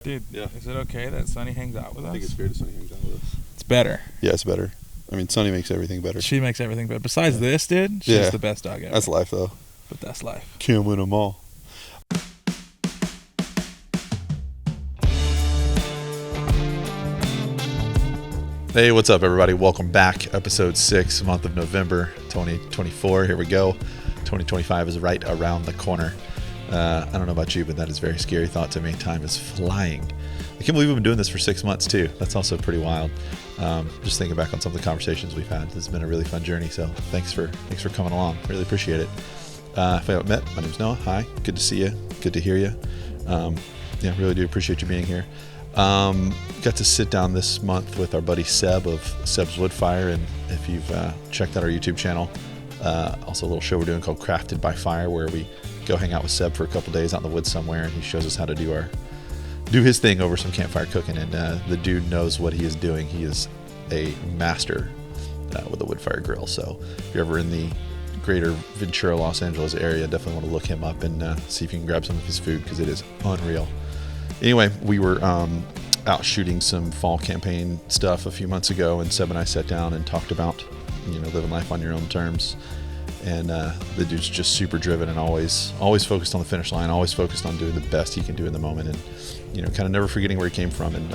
Dude, Yeah. is it okay that Sunny hangs out with us? I think it's great if Sunny hangs out with us. It's better. Yeah, it's better. I mean, Sunny makes everything better. She makes everything better. Besides this, dude, she's the best dog ever. That's life, though. But that's life. Can't win them all. Hey, what's up, everybody? Welcome back. Episode 6, month of November, 2024. Here we go. 2025 is right around the corner. I don't know about you, but that is a very scary thought to me. Time is flying. I can't believe we've been doing this for 6 months, too. That's also pretty wild. Just thinking back on some of the conversations we've had. This has been a really fun journey, so thanks for coming along. Really appreciate it. If I haven't met, my name's Noah. Hi. Good to see you. Good to hear you. Really do appreciate you being here. Got to sit down this month with our buddy Seb of Seb's Woodfire, and if you've checked out our YouTube channel, also a little show we're doing called Crafted by Fire, where we go hang out with Seb for a couple days out in the woods somewhere, and he shows us how to do his thing over some campfire cooking. And the dude knows what he is doing. He is a master with a woodfire grill. So if you're ever in the greater Ventura, Los Angeles area, definitely want to look him up and see if you can grab some of his food, because it is unreal. Anyway, we were out shooting some fall campaign stuff a few months ago, and Seb and I sat down and talked about, living life on your own terms. And the dude's just super driven and always focused on the finish line, always focused on doing the best he can do in the moment, and kind of never forgetting where he came from. And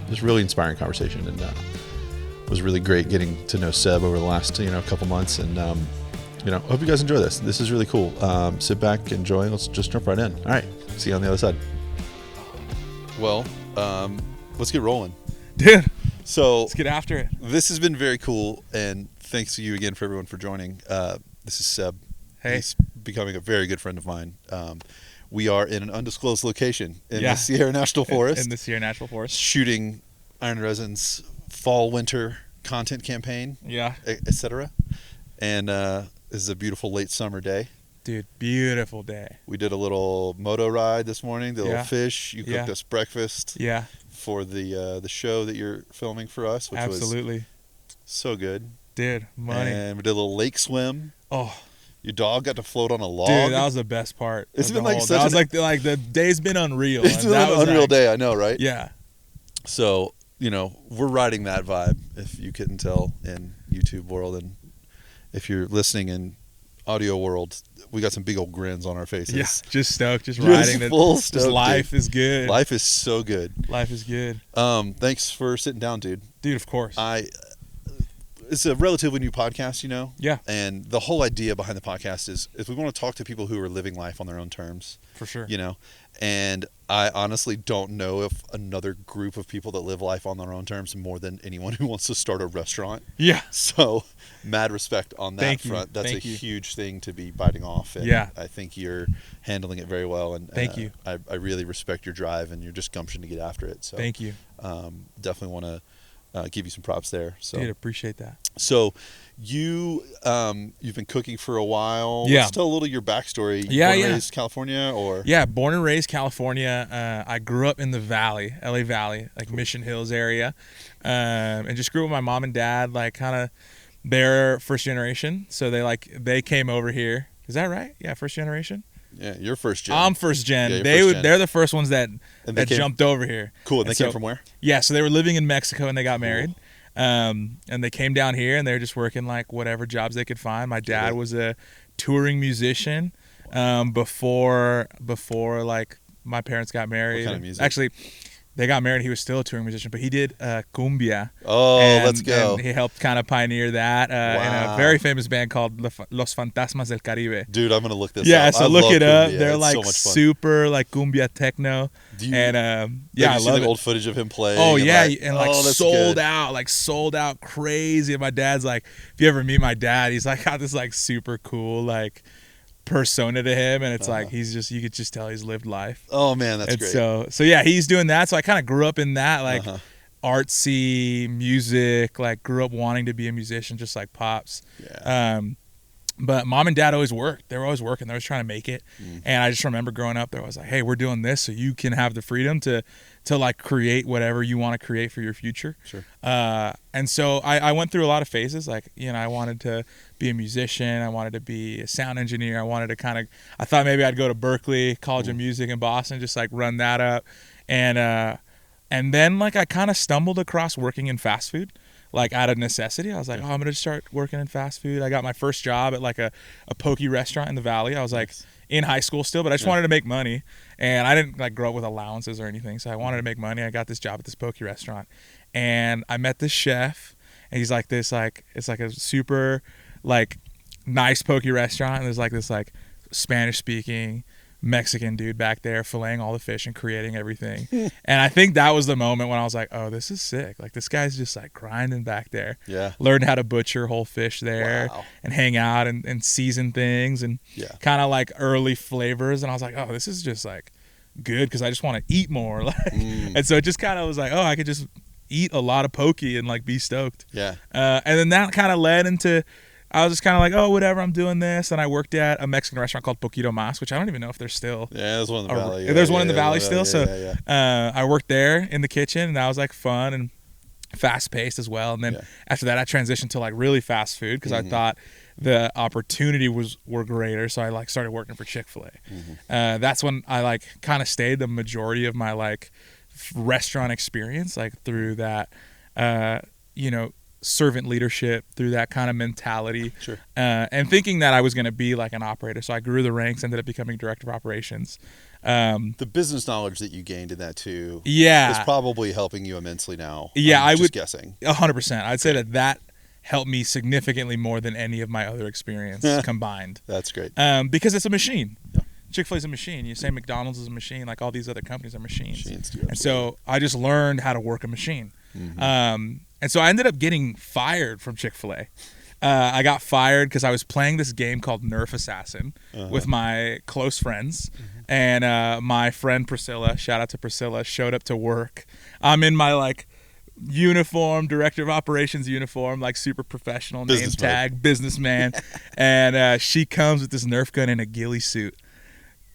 just really inspiring conversation, and it was really great getting to know Seb over the last couple months. And hope you guys enjoy this. This is really cool. Sit back, enjoy. Let's just jump right in. All right, see you on the other side. Well, let's get rolling, Dude. So Let's get after it. This has been very cool, and thanks to you again for everyone for joining. This is Seb. Hey. He's becoming a very good friend of mine. We are in an undisclosed location in the Sierra National Forest. In the Sierra National Forest. Shooting Iron Resin's fall-winter content campaign, etc. And this is a beautiful late summer day. Dude, beautiful day. We did a little moto ride this morning, did a little fish. You cooked us breakfast for the show that you're filming for us, which was so good. Dude, money. And we did a little lake swim. Oh, your dog got to float on a log. dude, that was the best part. It's been like the day's been unreal. It's been an unreal day, I know, right? Yeah. So, we're riding that vibe, if you couldn't tell, in YouTube world. And if you're listening in audio world, we got some big old grins on our faces. Yeah, just stoked, just riding it. Just life is good. Life is so good. Life is good. Thanks for sitting down, dude. Dude, of course. It's a relatively new podcast, Yeah. And the whole idea behind the podcast is we want to talk to people who are living life on their own terms. For sure. And I honestly don't know if another group of people that live life on their own terms more than anyone who wants to start a restaurant. Yeah. So, mad respect on that front. That's Thank you. Huge thing to be biting off. And I think you're handling it very well. And Thank you. I really respect your drive and your just gumption to get after it. So thank you. Definitely want to give you some props there. So, dude, appreciate that. So you've been cooking for a while. Yeah. Let's tell a little of your backstory. Yeah, born and raised California, or? Yeah, born and raised California. I grew up in the Valley, LA Valley, like cool. Mission Hills area, and just grew up with my mom and dad, like kind of they're first generation. So they came over here. Is that right? Yeah, first generation. Yeah, you're first gen. I'm first gen. Yeah, They're the first ones that jumped over here. Cool. And they came from where? Yeah, so they were living in Mexico and they got married. And they came down here and they were just working like whatever jobs they could find. My dad was a touring musician before like my parents got married. What kind of music? Actually, they got married. He was still a touring musician, but he did cumbia. Oh, let's go. And he helped kind of pioneer that in a very famous band called Los Fantasmas del Caribe. Dude, I'm going to look this up. Yeah, so look it up. Cumbia. They're it's like so much fun. Super like cumbia techno. I love it. Old footage of him playing. Oh, yeah. Sold out crazy. And my dad's like, if you ever meet my dad, he's like got this like super cool like persona to him, and it's like you could just tell he's lived life. Oh man, that's great. So yeah, he's doing that. So I kind of grew up in that like artsy music, like grew up wanting to be a musician just like Pops. But mom and dad always worked. They were always working. They were always trying to make it. And I just remember growing up, there was like, hey, we're doing this so you can have the freedom to like create whatever you want to create for your future. Sure. And so I went through a lot of phases. Like, I wanted to be a musician. I wanted to be a sound engineer. I thought maybe I'd go to Berkeley College of Music in Boston, just like run that up. And then like I kind of stumbled across working in fast food, like out of necessity. I was like, oh, I'm gonna start working in fast food. I got my first job at like a poke restaurant in the Valley. I was like in high school still, but I just wanted to make money, and I didn't like grow up with allowances or anything, so I wanted to make money. I got this job at this poke restaurant, and I met this chef, and he's like this like it's like a super like nice poke restaurant, and there's like this like Spanish speaking Mexican dude back there filleting all the fish and creating everything. And I think that was the moment when I was like, oh, this is sick. Like this guy's just like grinding back there. Yeah. Learned how to butcher whole fish there and hang out and season things and kind of like early flavors. And I was like, oh, this is just like good because I just want to eat more. And so it just kind of was like, oh, I could just eat a lot of poke and like be stoked. Yeah. And then that kind of led into, I was just kind of like, oh, whatever, I'm doing this. And I worked at a Mexican restaurant called Poquito Mas, which I don't even know if there's still. Yeah, there's one in the Valley. There's one in the Valley still. Yeah. So I worked there in the kitchen, and that was like fun and fast paced as well. And then after that, I transitioned to like really fast food because I thought the opportunity were greater. So I like started working for Chick-fil-A. That's when I like kind of stayed the majority of my like restaurant experience, like through that, servant leadership, through that kind of mentality, and thinking that I was going to be like an operator. So I grew the ranks, ended up becoming director of operations. The business knowledge that you gained in that too, is probably helping you immensely now. Yeah, I would guessing 100%. I'd say that helped me significantly more than any of my other experience combined. That's great. Because it's a machine. Chick-fil-A is a machine. You say McDonald's is a machine, like all these other companies are machines. And so I just learned how to work a machine. And so I ended up getting fired from Chick-fil-A. I got fired because I was playing this game called Nerf Assassin with my close friends. And my friend Priscilla, shout out to Priscilla, showed up to work. I'm in my like uniform, director of operations uniform, like super professional, name tag, businessman. And she comes with this Nerf gun and a ghillie suit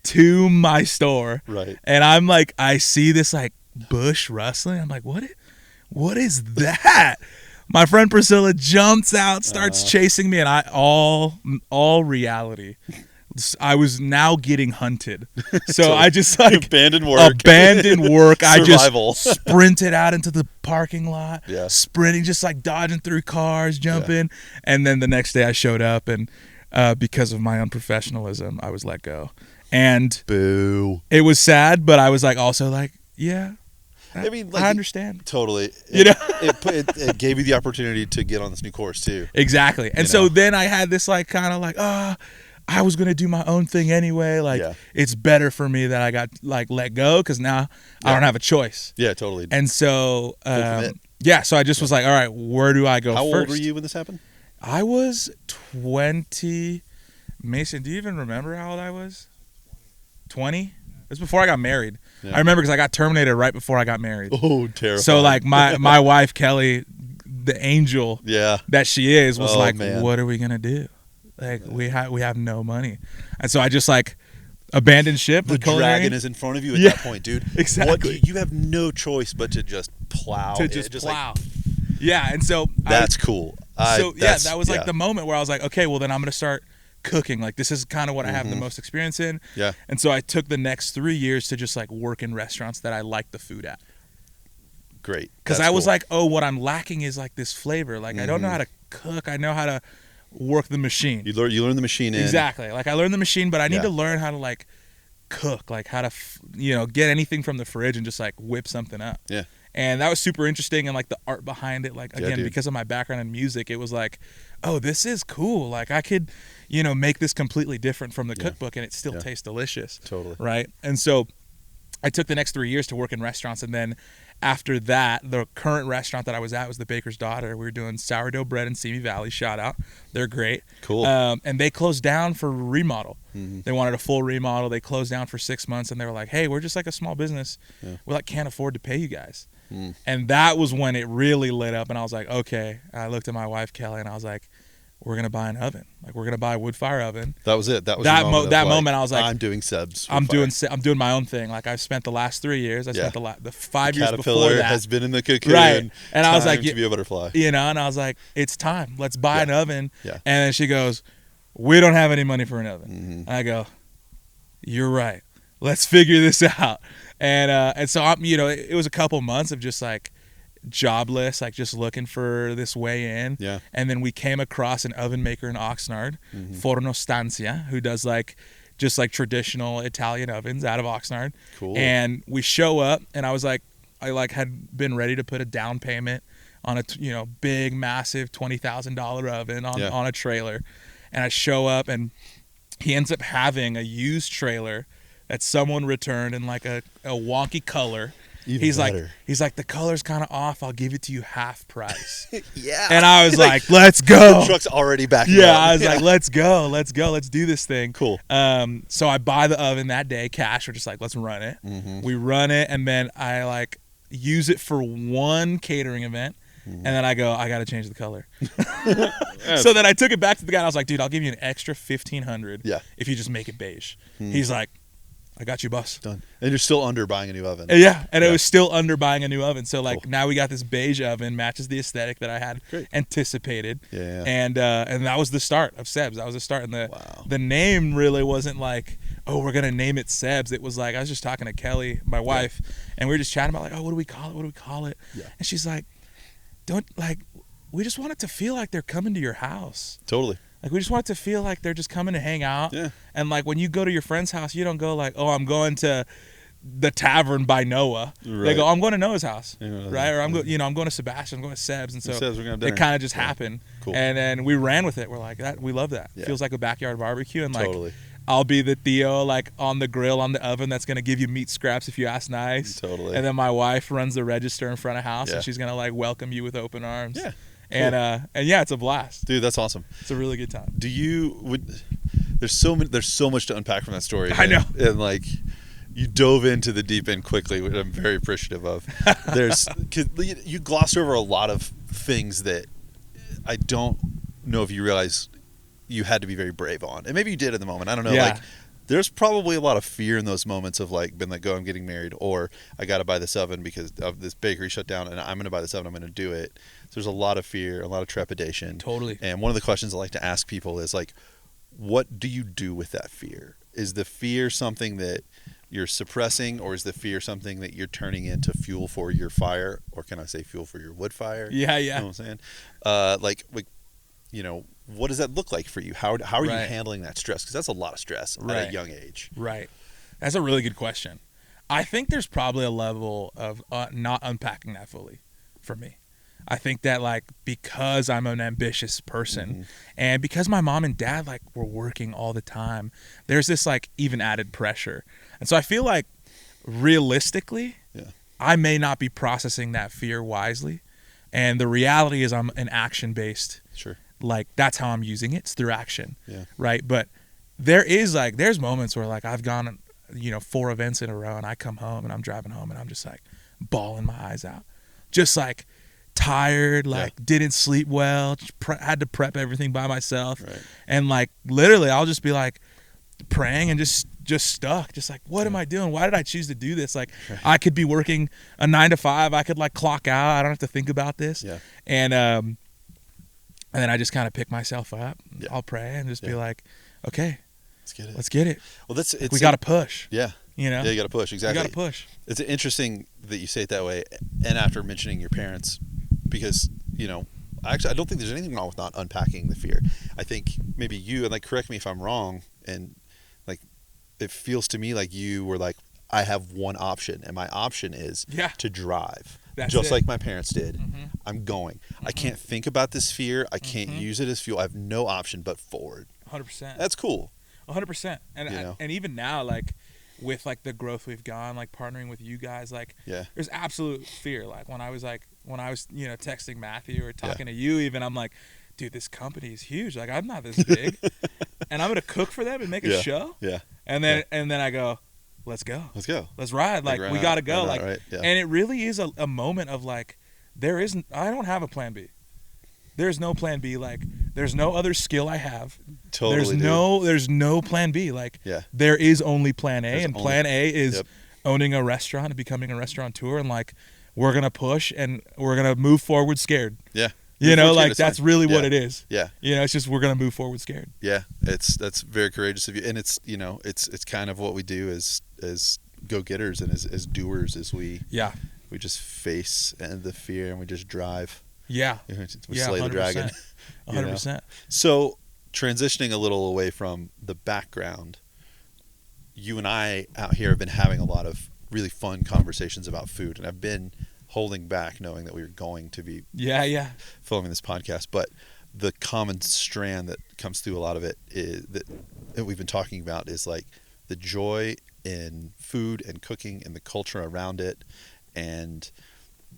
to my store. Right. And I'm like, I see this like bush rustling. I'm like, what is that? My friend Priscilla jumps out, starts chasing me, and all reality. I was now getting hunted. So I just like abandoned work. I just sprinted out into the parking lot, sprinting, just like dodging through cars, jumping. And then the next day I showed up, and because of my unprofessionalism, I was let go. And boo. It was sad, but I was like also like, yeah. I mean, like, I understand. Totally. It gave you the opportunity to get on this new course too. Exactly. And so then I had this like kind of like, I was going to do my own thing anyway. Like it's better for me that I got like let go because now I don't have a choice. Yeah, totally. And so, so I just was like, all right, where do I go first? How old were you when this happened? I was 20. Mason, do you even remember how old I was? 20? It was before I got married. Yeah. I remember because I got terminated right before I got married. Oh, terrible. So like my wife Kelly, the angel that she is, was like, man. What are we gonna do? Like we have no money, and so I just like abandoned ship. The dragon is in front of you at that point, dude. Exactly. You have no choice but to just plow. Plow. And so that's cool. That was like the moment where I was like, okay, well then I'm gonna start cooking. Like this is kind of what I have the most experience in. Yeah. And so I took the next 3 years to just like work in restaurants that I liked the food at. Great. Because I was like, oh, what I'm lacking is like this flavor. Like I don't know how to cook. I know how to work the machine. You learn the machine in. Exactly. Like I learned the machine, but I need to learn how to like cook, like how to get anything from the fridge and just like whip something up. Yeah. And that was super interesting, and like the art behind it, like again, because of my background in music, it was like, oh, this is cool. Like I could, make this completely different from the cookbook and it still tastes delicious. Totally. Right. And so I took the next 3 years to work in restaurants, and then after that, the current restaurant that I was at was the Baker's Daughter. We were doing sourdough bread in Simi Valley. Shout out. They're great. Cool. And they closed down for remodel. They wanted a full remodel. They closed down for 6 months, and they were like, hey, we're just like a small business. We like can't afford to pay you guys. And that was when it really lit up, and I was like, okay. I looked at my wife Kelly, and I was like, we're gonna buy an oven. Like we're gonna buy a wood fire oven. That was it. That was that moment. I was like, I'm doing Seb's. I'm doing my own thing. Like I've spent the last 3 years. I spent the 5 years before Caterpillar that has been in the cocoon. Right. And I was like, to be a butterfly. And I was like, it's time. Let's buy an oven. Yeah. And then she goes, we don't have any money for an oven. And I go, you're right. Let's figure this out. And so I'm, it was a couple months of just like jobless, like just looking for this way in. Yeah. And then we came across an oven maker in Oxnard, Forno Stanzia, who does like just like traditional Italian ovens out of Oxnard. Cool. And we show up, and I was like, I like had been ready to put a down payment on a big massive $20,000 oven on a trailer, and I show up, and he ends up having a used trailer that someone returned in like a wonky color. He's like, the color's kind of off. I'll give it to you half price. Yeah. And I was like, let's go. The truck's already back. Yeah, I was like, let's go, let's do this thing. Cool. So I buy the oven that day, cash. We're just like, let's run it. We run it, and then I like use it for one catering event. And then I go, I got to change the color. So then I took it back to the guy, and I was like, dude, I'll give you an extra $1,500 if you just make it beige. He's like, I got you, boss. Done. And you're still under buying a new oven. Yeah, and it was still under buying a new oven. So like now we got this beige oven, matches the aesthetic that I had anticipated. Yeah. And that was the start of Seb's. That was the start. And the name really wasn't like, oh, we're gonna name it Seb's. It was like, I was just talking to Kelly, my wife, and we were just chatting about like, oh, what do we call it? Yeah. And she's like, we just want it to feel like they're coming to your house. Totally. Like, we just want it to feel like they're just coming to hang out. Yeah. And like when you go to your friend's house, you don't go like, oh, I'm going to the tavern by Noah. Right. They go, I'm going to Noah's house, right? Or I'm going to Sebastian, I'm going to Seb's, and so it kind of just happened. Cool. And then we ran with it. We're like, we love that. Yeah. Feels like a backyard barbecue, and like I'll be the Theo like on the grill on the oven that's gonna give you meat scraps if you ask nice. Totally. And then my wife runs the register in front of house, and she's gonna like welcome you with open arms. Yeah. Cool. And yeah, it's a blast. Dude, that's awesome. It's a really good time. There's so much to unpack from that story. I know. And like, you dove into the deep end quickly, which I'm very appreciative of. You glossed over a lot of things that I don't know if you realize you had to be very brave on. And maybe you did in the moment. I don't know. Yeah. Like, there's probably a lot of fear in those moments of like, been like, go, I'm getting married, or I got to buy this oven because of this bakery shut down, and I'm going to buy this oven, I'm going to do it. So there's a lot of fear, a lot of trepidation. Totally. And one of the questions I like to ask people is like, what do you do with that fear? Is the fear something that you're suppressing, or is the fear something that you're turning into fuel for your fire? Or can I say fuel for your wood fire? Yeah. You know what I'm saying? What does that look like for you? How are you handling that stress? Because that's a lot of stress at a young age. Right. That's a really good question. I think there's probably a level of not unpacking that fully for me. I think that like, because I'm an ambitious person, and because my mom and dad like were working all the time, there's this like even added pressure. And so I feel like realistically, I may not be processing that fear wisely. And the reality is I'm an action-based. Sure. Like, that's how I'm using it. It's through action. Yeah. Right. But there's moments where like I've gone, 4 events in a row, and I come home and I'm driving home and I'm just like bawling my eyes out. Just like tired, like didn't sleep well, had to prep everything by myself. Right. And like literally I'll just be like praying and just stuck. Just like, what am I doing? Why did I choose to do this? Like I could be working a 9 to 5. I could like clock out. I don't have to think about this. Yeah. And then I just kind of pick myself up. Yeah. I'll pray and just be like, okay, let's get it. Well, we got to push. Yeah. Yeah, you got to push. Exactly. You got to push. It's interesting that you say it that way. And after mentioning your parents, because, I don't think there's anything wrong with not unpacking the fear. I think maybe you, and like, correct me if I'm wrong, and like, it feels to me like you were like, I have one option, and my option is to drive. That's just like my parents did. I'm going. I can't think about this fear. I can't use it as fuel. I have no option but forward. 100%. That's cool. 100%. And even now, like, with like the growth we've gone, like partnering with you guys, like there's absolute fear. Like when I was texting Matthew or talking to you, even, I'm like, dude, this company is huge. Like, I'm not this big, and I'm gonna cook for them and make a show. Yeah. And then I go, let's go. Let's ride. Like, we gotta go. Like, and it really is a moment of like, I don't have a plan B. There's no plan B. Like, there's no other skill I have. Totally. There's no plan B. Like, there is only plan A, and plan A is owning a restaurant and becoming a restaurateur, and like, we're gonna push and we're gonna move forward scared. Yeah. That's really what it is. Yeah. It's just, we're gonna move forward scared. Yeah. That's very courageous of you, and it's it's kind of what we do as go-getters and as doers as we just face the fear and we just drive. Yeah. We slay the dragon. 100%. So transitioning a little away from the background, you and I out here have been having a lot of really fun conversations about food, and I've been holding back knowing that we were going to be filming this podcast. But the common strand that comes through a lot of it is that we've been talking about is like the joy in food and cooking and the culture around it and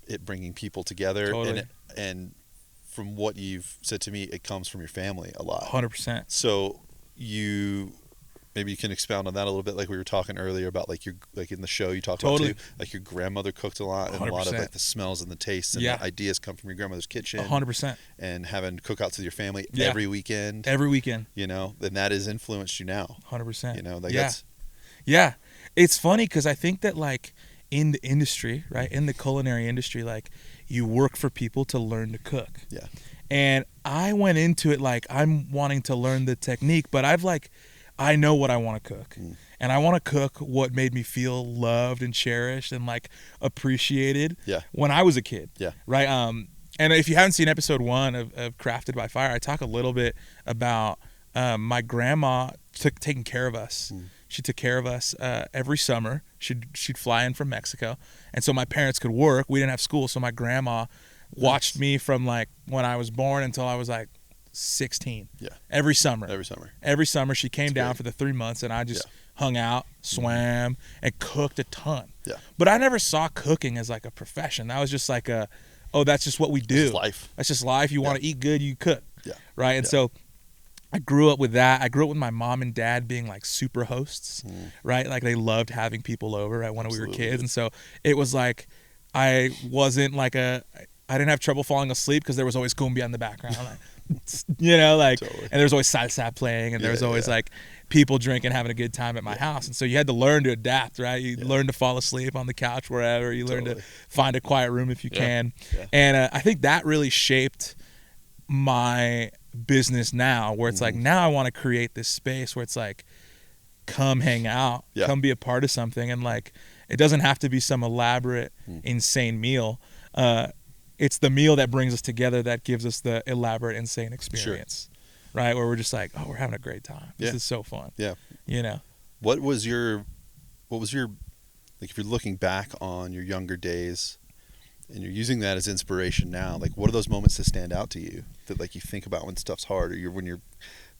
it bringing people together. Totally. And from what you've said to me, it comes from your family a lot. 100%. So maybe you can expound on that a little bit, like we were talking earlier about like in the show you talked about too, like your grandmother cooked a lot and 100%. A lot of like the smells and the tastes and the ideas come from your grandmother's kitchen. 100%. And having cookouts with your family every weekend. You know, then that has influenced you now. 100%. You know, like yeah. It's funny because I think that like in the industry, right, in the culinary industry, like you work for people to learn to cook. Yeah. And I went into it like I'm wanting to learn the technique, but I know what I want to cook. And I want to cook what made me feel loved and cherished and like appreciated when I was a kid. Yeah. Right. And if you haven't seen episode 1 of Crafted by Fire, I talk a little bit about my grandma taking care of us. She took care of us every summer. She'd fly in from Mexico. And so my parents could work. We didn't have school. So my grandma watched me from like when I was born until I was like 16. Yeah. Every summer she came down for the 3 months and I just hung out, swam, and cooked a ton. Yeah. But I never saw cooking as like a profession. That was just like that's just what we do. That's life. That's just life. You want to eat good, you cook. Yeah. Right. And so I grew up with that. I grew up with my mom and dad being like super hosts, right? Like they loved having people over, right, when we were kids. And so it was like I wasn't like I didn't have trouble falling asleep because there was always cumbia in the background. You know, like, totally. And there was always salsa playing and there was always like people drinking, having a good time at my house. And so you had to learn to adapt, right? You learn to fall asleep on the couch, wherever. You learn to find a quiet room if you can. Yeah. And I think that really shaped my business now, where it's like now I want to create this space where it's like, come hang out, come be a part of something. And like, it doesn't have to be some elaborate, insane meal. It's the meal that brings us together that gives us the elaborate, insane experience, right? Where we're just like, oh, we're having a great time. This is so fun. Yeah. You know, what was your, like, if you're looking back on your younger days and you're using that as inspiration now, like what are those moments that stand out to you that like you think about when stuff's hard or when you're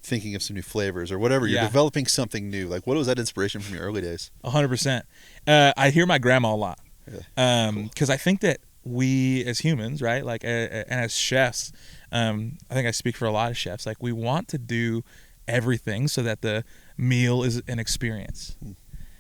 thinking of some new flavors or whatever, you're developing something new. Like what was that inspiration from your early days? 100%. I hear my grandma a lot. Because I think that we as humans, right, like and as chefs, I think I speak for a lot of chefs, like we want to do everything so that the meal is an experience.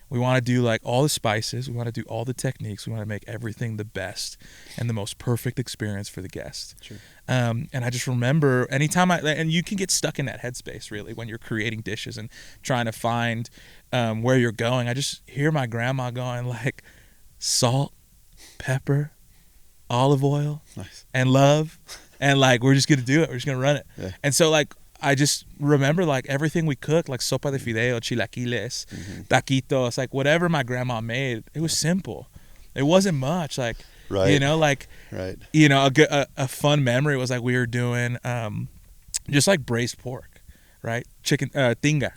We want to do like all the spices, we want to do all the techniques, we want to make everything the best and the most perfect experience for the guest. Sure. And I just remember anytime and you can get stuck in that headspace really when you're creating dishes and trying to find where you're going. I just hear my grandma going like salt, pepper, olive oil, and love, and like we're just gonna do it. We're just gonna run it. Yeah. And so like I just remember like everything we cooked, like sopa de fideo, chilaquiles, taquitos, like whatever my grandma made, it was simple. It wasn't much. Like you know, like you know, a fun memory was like we were doing just like braised pork, right? Chicken tinga.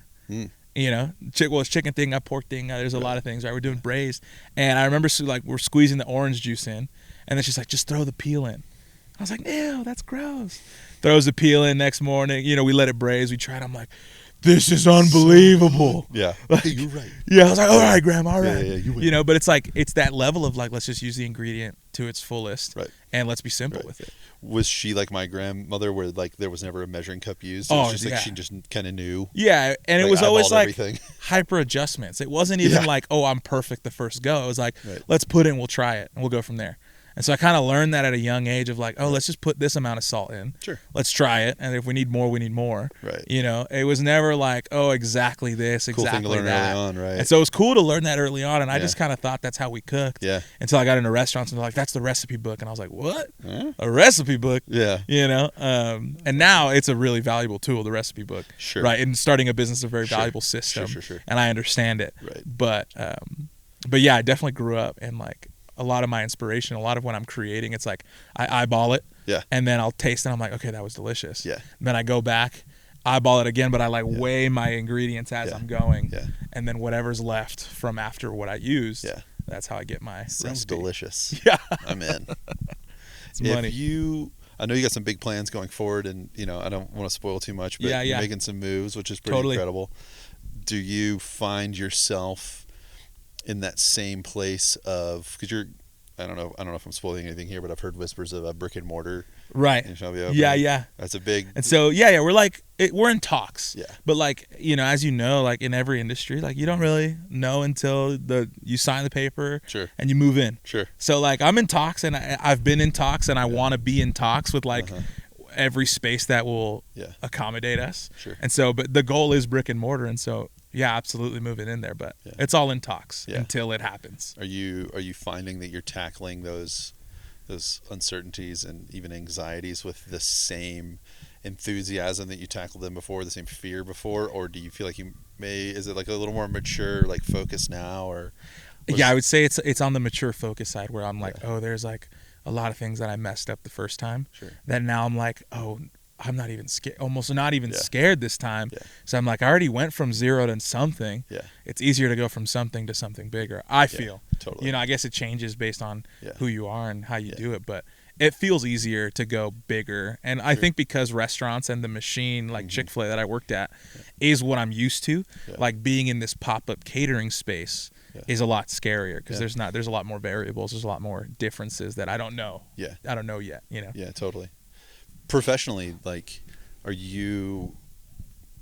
You know, it's chicken tinga, pork tinga. There's a lot of things, right? We're doing braised, and I remember like we're squeezing the orange juice in. And then she's like, just throw the peel in. I was like, ew, that's gross. Throws the peel in next morning. You know, we let it braise. We tried. I'm like, this is unbelievable. Yeah. Like, you're right. Yeah. I was like, all right, Grandma, all right. Yeah, you know, but it's like, it's that level of like, let's just use the ingredient to its fullest. Right. And let's be simple with it. Was she like my grandmother where like there was never a measuring cup used? It was just like she just kind of knew. Yeah. And like, it was always like hyper adjustments. It wasn't even like, oh, I'm perfect the first go. It was like, let's put in, we'll try it, and we'll go from there. And so I kind of learned that at a young age of like, oh, let's just put this amount of salt in. Sure. Let's try it. And if we need more, we need more. Right. You know, it was never like, oh, exactly this, exactly that. Cool thing to learn early on, right? And so it was cool to learn that early on. And I just kind of thought that's how we cooked. Yeah. Until I got into restaurants and they're like, that's the recipe book. And I was like, what? Huh? A recipe book? Yeah. You know? And now it's a really valuable tool, the recipe book. Sure. Right. And starting a business is a very valuable system. Sure. And I understand it. Right. But, but yeah, I definitely grew up and like a lot of my inspiration, a lot of when I'm creating, it's like I eyeball it. Yeah. And then I'll taste it. And I'm like, okay, that was delicious. Yeah. Then I go back, eyeball it again, but I like weigh my ingredients as I'm going. Yeah. And then whatever's left from after what I used, that's how I get my Sounds recipe. Delicious. Yeah. I'm in. It's money. I know you got some big plans going forward, and I don't want to spoil too much, but you're making some moves, which is pretty incredible. Do you find yourself in that same place of, because I don't know if I'm spoiling anything here, but I've heard whispers of a brick and mortar. Right. Yeah. That's a big. And so we're in talks. Yeah. But like as like in every industry, like you don't really know until you sign the paper. Sure. And you move in. Sure. So like I'm in talks, and I've been in talks, and I want to be in talks with like every space that will accommodate us. Sure. And so, but the goal is brick and mortar, and so absolutely moving in there, but it's all in talks until it happens. Are you finding that you're tackling those uncertainties and even anxieties with the same enthusiasm that you tackled them before, the same fear before, or do you feel like is it like a little more mature, like focus now, or? I would say it's on the mature focus side where I'm like, there's like a lot of things that I messed up the first time. Sure. That now I'm like, I'm not even scared, almost not even scared this time. Yeah. So I'm like, I already went from zero to something. Yeah. It's easier to go from something to something bigger, I feel. Totally. I guess it changes based on who you are and how you do it, but it feels easier to go bigger. And I think because restaurants and the machine, like Chick-fil-A that I worked at, is what I'm used to. Yeah. Like being in this pop-up catering space is a lot scarier because there's a lot more variables. There's a lot more differences that I don't know. Yeah. I don't know yet, Yeah, totally. Professionally, like, are you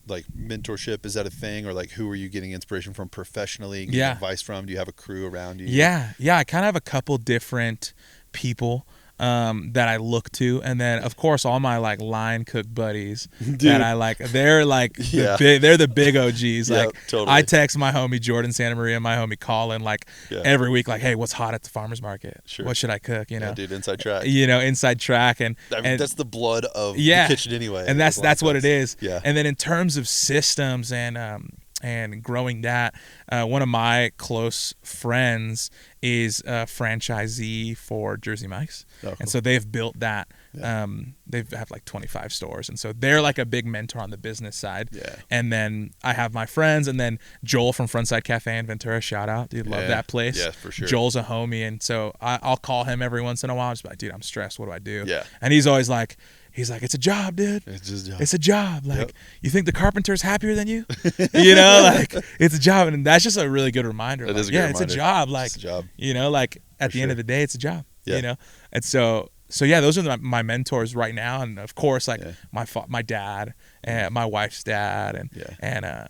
like mentorship? Is that a thing, or like who are you getting inspiration from professionally? Getting advice from? Do you have a crew around you? Yeah. I kind of have a couple different people that I look to, and then of course all my like line cook buddies that I like. They're like they're the big OGs. Like totally. I text my homie Jordan Santa Maria and my homie Colin like every week, like, hey, what's hot at the farmer's market? Sure. What should I cook? Dude, inside track. Inside track, and that's the blood of the kitchen anyway. And that's what it is. Yeah. And then in terms of systems and growing that, one of my close friends is a franchisee for Jersey Mike's. Oh, cool. And so they've built that. Yeah. They have like 25 stores. And so they're like a big mentor on the business side. Yeah. And then I have my friends, and then Joel from Frontside Cafe in Ventura, shout out. Dude, love that place. Yeah, for sure. Joel's a homie. And so I'll call him every once in a while. I'm just like, dude, I'm stressed. What do I do? Yeah. And he's always like, it's a job, dude. It's just a job. It's a job. Like, you think the carpenter's happier than you? Like, it's a job. And that's just a really good reminder. It like, is a good reminder. It's a job. Like, it's a job. Like at the end of the day, it's a job, And so those are my mentors right now. And of course, like my dad and my wife's dad and a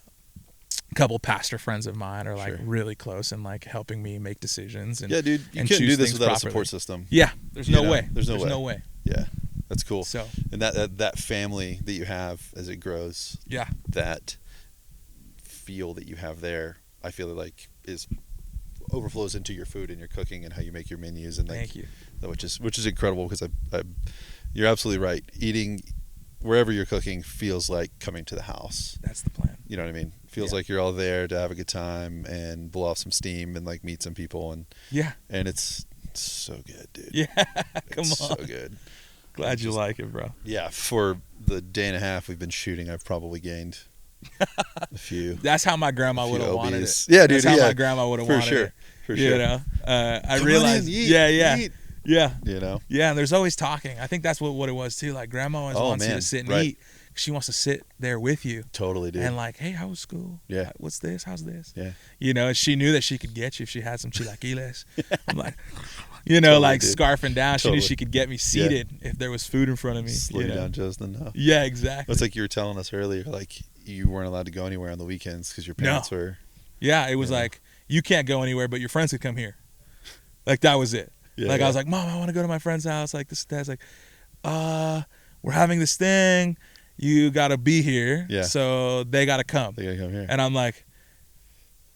couple pastor friends of mine are like really close and like helping me make decisions. And, dude, you can't do this without a support system. Yeah. There's no way. There's no way. Yeah. That's cool. So, and that family that you have as it grows, that feel that you have there, I feel like overflows into your food and your cooking and how you make your menus, and like, thank you. Which is incredible, because you're absolutely right. Eating wherever you're cooking feels like coming to the house. That's the plan. You know what I mean? Feels like you're all there to have a good time and blow off some steam and like meet some people, and and it's so good, dude. Yeah, come on, so good. Glad you like it, bro. Yeah, for the day and a half we've been shooting, I've probably gained a few. That's how my grandma would have wanted it. Yeah, dude. That's how my grandma would have wanted it. For sure. I realized. Eat. Yeah. Yeah, and there's always talking. I think that's what it was too. Like grandma always wants you to sit and eat. She wants to sit there with you. Totally, dude. And like, hey, how was school? Yeah. What's this? How's this? Yeah. And she knew that she could get you if she had some chilaquiles. I'm like, totally, like dude. Scarfing down. She knew she could get me seated if there was food in front of me. Slow down just enough. Yeah, exactly. It's like you were telling us earlier, like you weren't allowed to go anywhere on the weekends because your parents were. Yeah, it was like, you can't go anywhere, but your friends could come here. Like that was it. Yeah, I was like, Mom, I want to go to my friend's house. Like this, Dad's like, we're having this thing. You gotta be here. Yeah. So they gotta come. They gotta come here. And I'm like,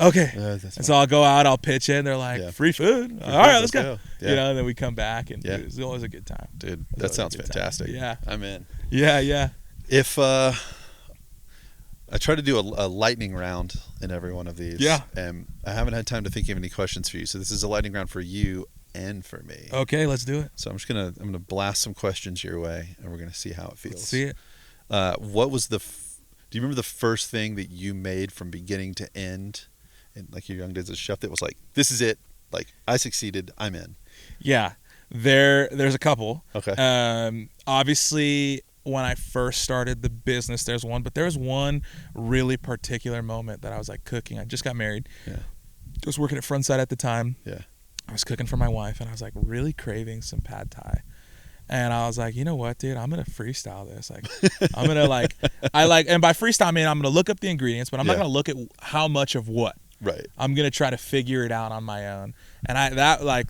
okay. And so I'll go out, I'll pitch it, and they're like, free food? All right, let's go. Yeah. And then we come back, and it was always a good time. Dude, that sounds fantastic. Yeah. I'm in. Yeah. If, I I try to do a lightning round in every one of these. Yeah. And I haven't had time to think of any questions for you. So this is a lightning round for you and for me. Okay, let's do it. So I'm gonna blast some questions your way, and we're gonna see how it feels. Let's see it. What was do you remember the first thing that you made from beginning to end, in like your young days as a chef, that was like, this is it, like I succeeded, I'm in? Yeah, there's a couple. Okay. Obviously, when I first started the business, there's one, but there was one really particular moment that I was like cooking. I just got married. Yeah. I was working at Frontside at the time. Yeah. I was cooking for my wife, and I was like really craving some pad thai. And I was like, you know what, dude? I'm gonna freestyle this. Like, I'm gonna and by freestyle I mean I'm gonna look up the ingredients, but I'm not gonna look at how much of what. Right. I'm gonna try to figure it out on my own. And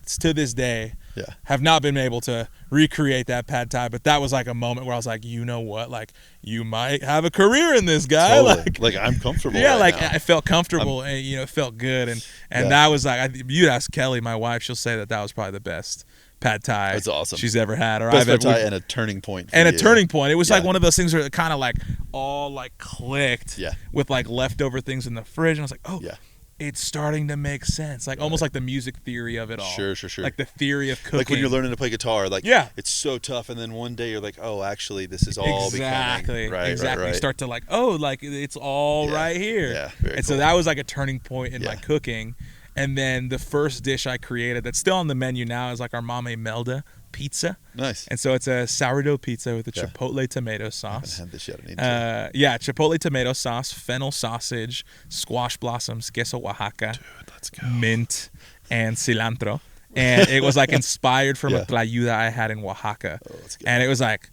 to this day, Yeah. have not been able to recreate that pad thai. But that was like a moment where I was like, you know what? Like, you might have a career in this, guy. Totally. Like I'm comfortable. Yeah, right like now. I felt comfortable, and it felt good, and that was like, you'd ask Kelly, my wife, she'll say that was probably the best pad thai That's awesome. she's ever had, or Best I've pad ever. thai and a turning point. And a turning point. It was Yeah. like one of those things where it kind of like all like clicked. Yeah. With like leftover things in the fridge, and I was like, oh. Yeah. It's starting to make sense, like almost like the music theory of it all. Sure. Like the theory of cooking. Like when you're learning to play guitar, like it's so tough, and then one day you're like, oh, actually, this is all becoming right. You start to like, oh, like it's all right here. Yeah, very and cool. so that was like a turning point in my cooking. And then the first dish I created that's still on the menu now is like our Mama Imelda pizza. Nice. And so it's a sourdough pizza with a chipotle tomato sauce. I haven't had this yet. I need to. Chipotle tomato sauce, fennel sausage, squash blossoms, queso Oaxaca, Dude, let's go. mint, and cilantro. And it was like inspired from a tlayuda I had in Oaxaca. Oh, let's go. And it was like,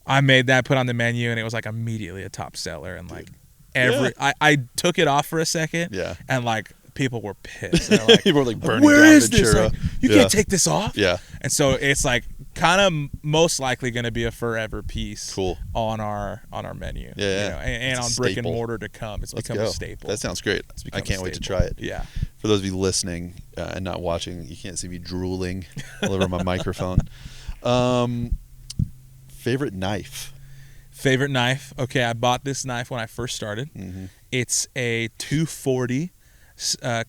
I made that, put on the menu, and it was like immediately a top seller. And like I took it off for a second. Yeah. And like, people were pissed. They're like, people were like burning where down is this? Ventura. Like, you can't take this off. Yeah. And so it's like kind of most likely going to be a forever piece. Cool. On our menu. Yeah. And on brick and mortar to come. It's become a staple. That sounds great. I can't wait to try it. Yeah. For those of you listening and not watching, you can't see me drooling all over my microphone. Favorite knife? Favorite knife? Okay, I bought this knife when I first started. Mm-hmm. It's a 240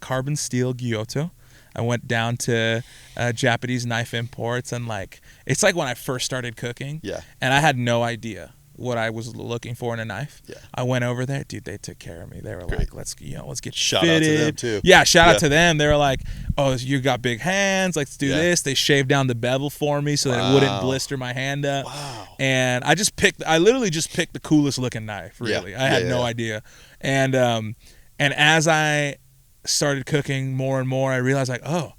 carbon steel Giotto. I went down to Japanese knife imports, and like it's like when I first started cooking. Yeah. And I had no idea what I was looking for in a knife. Yeah. I went over there, dude. They took care of me. They were like, let's get shout fitted. out to them too. Yeah, shout out to them. They were like, oh, you got big hands. Let's do Yeah. this. They shaved down the bevel for me so that it wouldn't blister my hand up. Wow. And I literally just picked the coolest looking knife. Really, Yeah. I had no idea. And as I started cooking more and more, I realized like, oh,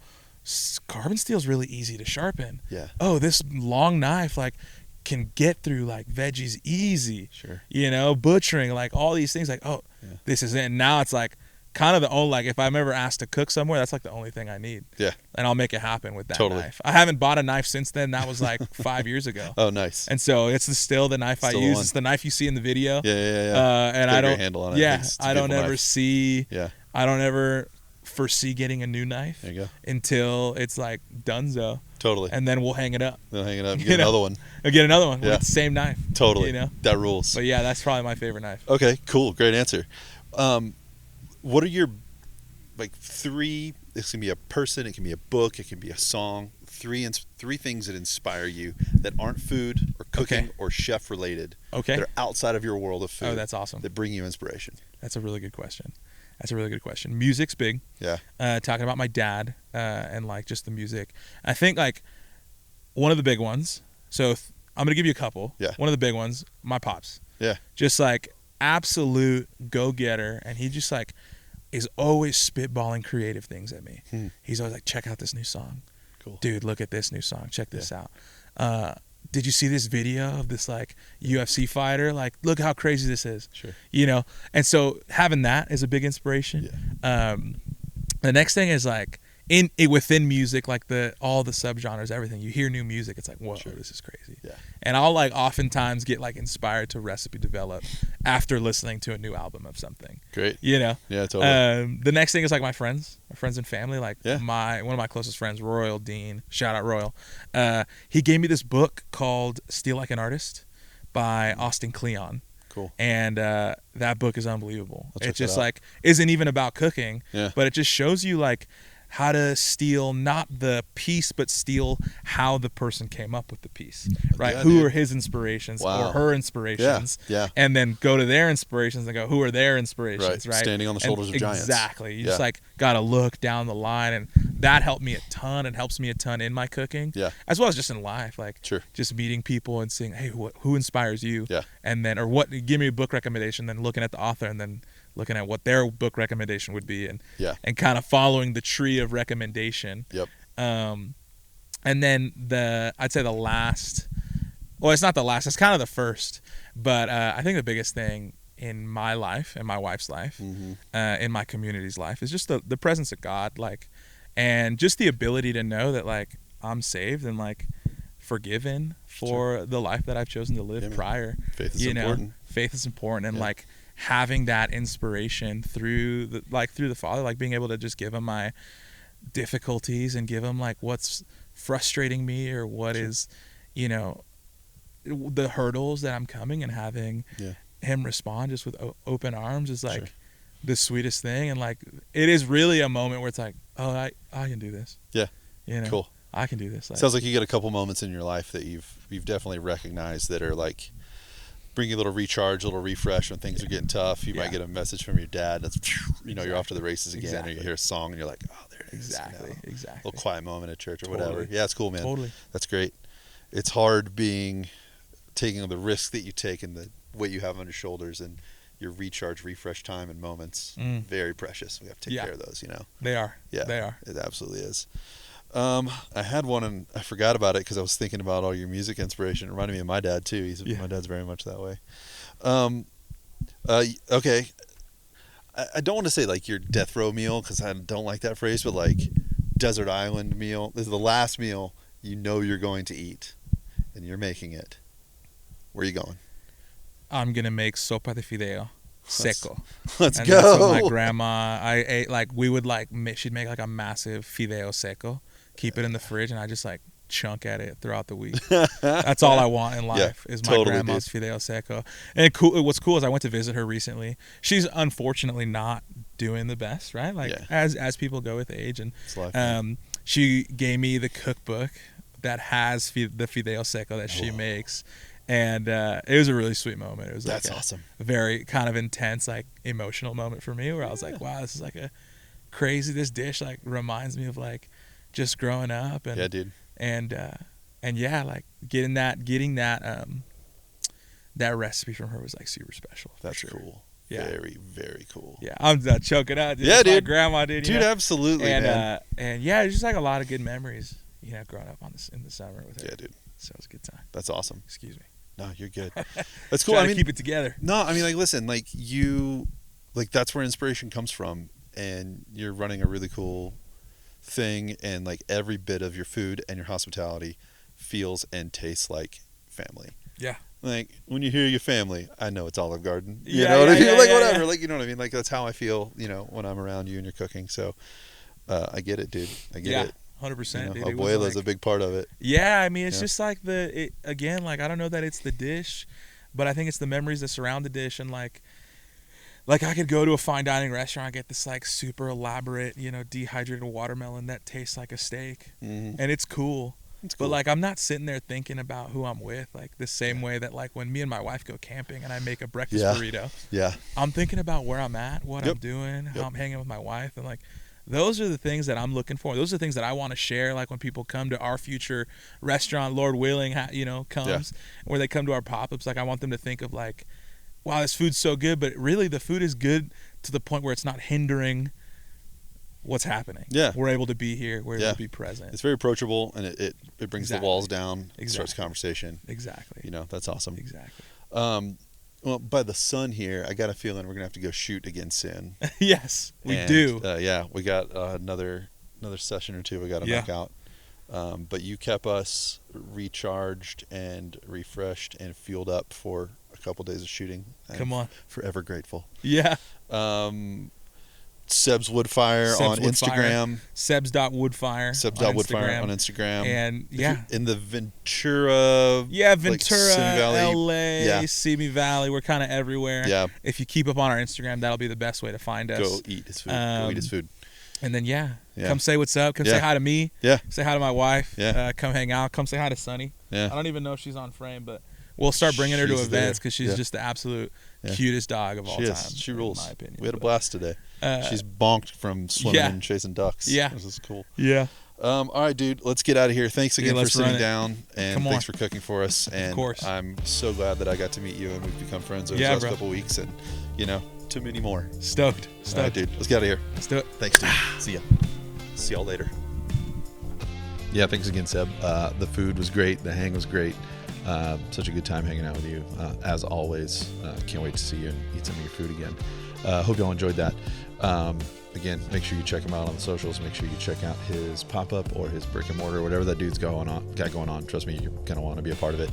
carbon steel is really easy to sharpen. Yeah. Oh, this long knife like can get through like veggies easy. Sure. Butchering, like all these things, like, oh, this is it. And now it's like kind of the only, like if I'm ever asked to cook somewhere, that's like the only thing I need. Yeah. And I'll make it happen with that Totally. knife. I haven't bought a knife since then. That was like 5 years ago. Oh, nice. And so it's still the knife I use. One. It's the knife you see in the video. Yeah. And got I a great don't handle on it. Yeah, It's a I don't beautiful ever knife. see. Yeah. I don't ever foresee getting a new knife. There you go. Until it's like donezo. Totally. And then we'll hang it up. They'll hang it up. Get another one. I'll get another one Yeah. with the same knife. Totally. That rules. But yeah, that's probably my favorite knife. Okay, cool. Great answer. What are your three? This can be a person. It can be a book. It can be a song. Three things that inspire you that aren't food or cooking or chef related. Okay. That are outside of your world of food. Oh, that's awesome. That bring you inspiration. That's a really good question. Music's big. Yeah. Talking about my dad and like just the music. I think like one of the big ones. So I'm gonna give you a couple. Yeah. One of the big ones, my pops. Yeah. Just like absolute go-getter, and he just like is always spitballing creative things at me. He's always like, check out this new song. Cool. Dude, look at this new song. Check this out. Did you see this video of this like UFC fighter? Like, look how crazy this is. Sure. And so having that is a big inspiration. Yeah. The next thing is like within music, like all the subgenres, everything. You hear new music, it's like, whoa, this is crazy. Yeah. And I'll like oftentimes get like inspired to recipe develop after listening to a new album of something. Great. Yeah, totally. The next thing is like my friends and family. Like one of my closest friends, Royal Dean. Shout out Royal. He gave me this book called "Steal Like an Artist" by Austin Kleon. Cool. And that book is unbelievable. It just out. like isn't even about cooking, Yeah. but it just shows you like how to steal not the piece, but steal how the person came up with the piece, right? Yeah, Who dude. are his inspirations Wow. or her inspirations? Yeah. And then go to their inspirations and go, who are their inspirations, right? Standing on the shoulders of giants. Exactly. You just like got to look down the line, and that helped me a ton. It helps me a ton in my cooking, as well as just in life, like just meeting people and seeing, hey, who inspires you? Yeah. And then, or what, give me a book recommendation, then looking at the author and then looking at what their book recommendation would be, and kind of following the tree of recommendation. Yep. And then I'd say the last, well, it's not the last, it's kind of the first, but I think the biggest thing in my life, in my wife's life, in my community's life, is just the presence of God, like, and just the ability to know that like I'm saved and like forgiven for the life that I've chosen to live prior. Faith is important. Faith is important, and like having that inspiration through the Father, like being able to just give him my difficulties and give him like what's frustrating me or what is, the hurdles that I'm coming, and having him respond just with open arms is like the sweetest thing. And like it is really a moment where it's like, oh, I can do this. Cool. I can do this. Like, sounds like you get a couple moments in your life that you've definitely recognized that are like bring you a little recharge, a little refresh when things are getting tough. You might get a message from your dad that's, you're off to the races again, or you hear a song and you're like, oh, there it is. Exactly. A little quiet moment at church or whatever. Yeah, it's cool, man. Totally. That's great. It's hard taking the risk that you take and the weight you have on your shoulders, and your recharge, refresh time and moments, very precious. We have to take care of those, They are. Yeah. They are. It absolutely is. I had one and I forgot about it because I was thinking about all your music inspiration. It reminded me of my dad too. My dad's very much that way. Okay. I don't want to say like your death row meal because I don't like that phrase, but like desert island meal. This is the last meal you're going to eat, and you're making it. Where are you going? I'm gonna make sopa de fideo seco. Let's and go. That's what my grandma. I ate like we would like. She'd make like a massive fideo seco, keep it in the fridge, and I just like chunk at it throughout the week. That's all I want in life is my grandma's fideo seco. And what's cool is I went to visit her recently. She's unfortunately not doing the best, right? Like as people go with age, and she gave me the cookbook that has the fideo seco that she makes. And it was a really sweet moment. It was like awesome. A very kind of intense, like emotional moment for me, where I was like, "Wow, this is like a crazy. This dish like reminds me of like just growing up." And dude. And like getting that recipe from her was like super special. That's cool. Yeah, very very cool. Yeah, I'm choking out. Dude. Yeah, dude. My grandma did. Dude, absolutely, man. And yeah, it's just like a lot of good memories. Growing up in the summer with her. Yeah, dude. So it was a good time. That's awesome. Excuse me. No, you're good. That's cool. I mean, keep it together. No, I mean, like, listen, like that's where inspiration comes from, and you're running a really cool thing, and like every bit of your food and your hospitality feels and tastes like family. Yeah. Like when you hear your family, I know it's Olive Garden. You know what I mean? Like whatever. Yeah. Like you know what I mean? Like that's how I feel. When I'm around you and you're cooking. So I get it, dude. I get it. 100%. Abuela is a big part of it. Yeah, I mean, it's just like again, like I don't know that it's the dish, but I think it's the memories that surround the dish, and like I could go to a fine dining restaurant, get this like super elaborate, dehydrated watermelon that tastes like a steak, and it's cool. But like I'm not sitting there thinking about who I'm with, like the same way that like when me and my wife go camping and I make a breakfast burrito, I'm thinking about where I'm at, what I'm doing, how I'm hanging with my wife, and like. Those are the things that I'm looking for. Those are the things that I want to share. Like when people come to our future restaurant, Lord willing, comes, where they come to our pop-ups. Like I want them to think of like, wow, this food's so good. But really the food is good to the point where it's not hindering what's happening. Yeah. We're able to be here. We're able to be present. It's very approachable, and it brings the walls down. It starts conversation. Exactly. That's awesome. Exactly. Well, by the sun here, I got a feeling we're gonna have to go shoot against Sin. Yes, we do. We got another session or two we got to knock out. But you kept us recharged and refreshed and fueled up for a couple days of shooting. Come on, forever grateful. Yeah. Seb's Woodfire on Instagram. Sebs.woodfire. Sebs.woodfire on Instagram. And yeah. In the Ventura. Yeah, Ventura, Valley. LA, Simi Valley. We're kind of everywhere. Yeah. If you keep up on our Instagram, that'll be the best way to find us. Go eat his food. Go eat his food. And then, come say what's up. Come say hi to me. Yeah. Say hi to my wife. Yeah. Come hang out. Come say hi to Sunny. Yeah. I don't even know if she's on frame, but we'll start bringing her to events because she's just the absolute cutest dog of all time. She rules. In my opinion. We had a blast today. She's bonked from swimming and chasing ducks. Yeah. This is cool. Yeah. All right, dude. Let's get out of here. Thanks again for sitting down, and thanks for cooking for us. And of course. I'm so glad that I got to meet you, and we've become friends over the last couple weeks, and too many more. Stoked. All right, dude. Let's get out of here. Let's do it. Thanks, dude. See ya. See y'all later. Yeah, thanks again, Seb. The food was great. The hang was great. Such a good time hanging out with you, as always. Can't wait to see you and eat some of your food again. Hope y'all enjoyed that. Again, make sure you check him out on the socials. Make sure you check out his pop-up or his brick and mortar, whatever that dude's got going on. Trust me, you're going to want to be a part of it.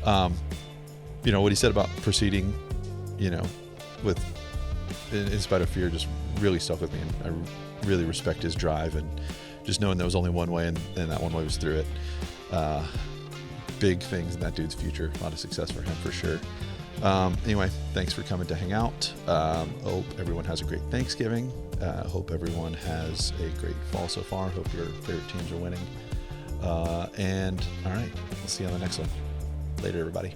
What he said about proceeding, with in spite of fear, just really stuck with me. And I really respect his drive, and just knowing there was only one way, and that one way was through it. Big things in that dude's future. A lot of success for him for sure. Anyway, thanks for coming to hang out. Hope everyone has a great Thanksgiving. Hope everyone has a great fall so far. Hope your favorite teams are winning. And all right, we'll see you on the next one. Later, everybody.